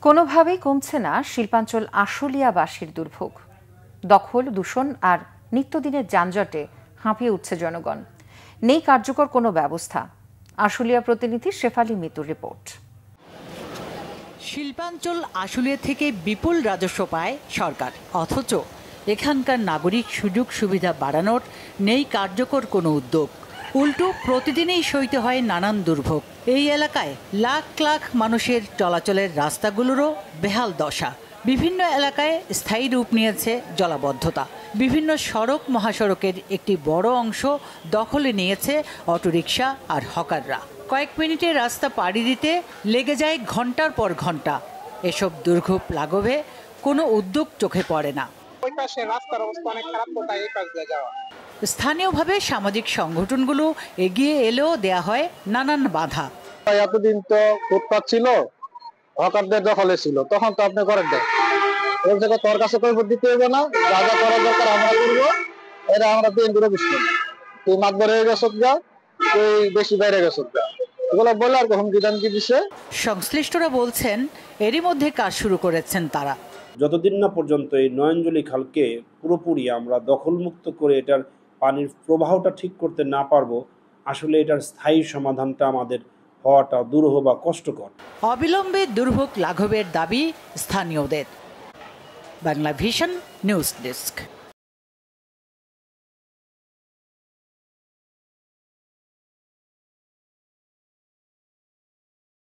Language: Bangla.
কোনোভাবেই কমছে না শিল্পাঞ্চল আশুলিয়াবাসীর দুর্ভোগ। দখল, দূষণ আর নিত্যদিনের যানজটে হাঁপিয়ে উঠছে জনগণ। নেই কার্যকর কোনো ব্যবস্থা। আশুলিয়া প্রতিনিধি শেফালী মিতুর রিপোর্ট। শিল্পাঞ্চল আশুলিয়া থেকে বিপুল রাজস্ব পায় সরকার, অথচ এখানকার নাগরিক সুযোগ সুবিধা বাড়ানোর নেই কার্যকর কোনো উদ্যোগ। উল্টো প্রতিদিনই সইতে হয় নানান দুর্ভোগ। এই এলাকায় লাখ লাখ মানুষের চলাচলের রাস্তাগুলোরও বেহাল দশা। বিভিন্ন এলাকায় স্থায়ী রূপ নিয়েছে জলাবদ্ধতা। বিভিন্ন সড়ক মহাসড়কের একটি বড় অংশ দখলে নিয়েছে অটোরিকশা আর হকাররা। কয়েক মিনিটে রাস্তা পাড়ি দিতে লেগে যায় ঘন্টার পর ঘন্টা। এসব দুর্ভোগ লাঘবে কোনো উদ্যোগ চোখে পড়ে না। স্থানীয়ভাবে সামাজিক সংগঠনগুলো এগিয়ে এলেও দেয়া হয় নানান বাধা। এতদিন তো ফুটপাত ছিল, হকারদের দখলে ছিল, তখন তো আপনি করেন দেন ওই জায়গায় তোর কাছে কৈফিয়ত দিতে হবে না, যা যা করার দরকার আমরা করবো। এটা আমরা বিএনপির অফিস করি, তুই মাতবর হয়ে গেছ গা, তুই বেশি বাইরে গেছ গা, এগুলো বলে আর কখন বিধান কি দিচ্ছে। সংশ্লিষ্টরা বলছেন এরই মধ্যে কাজ শুরু করেছেন তারা। যতদিন না পর্যন্ত এই নয়নজলি খালকে পুরোপুরি আমরা দখলমুক্ত করে এটার পানির প্রবাহটা ঠিক করতে না পারবো, আসলে এটার স্থায়ী সমাধানটা আমাদের হওয়াটা দুরূহ বা কষ্টকর। অবিলম্বে দুর্ভোগ লাঘবের দাবি স্থানীয়দের। Bangla vision news desk.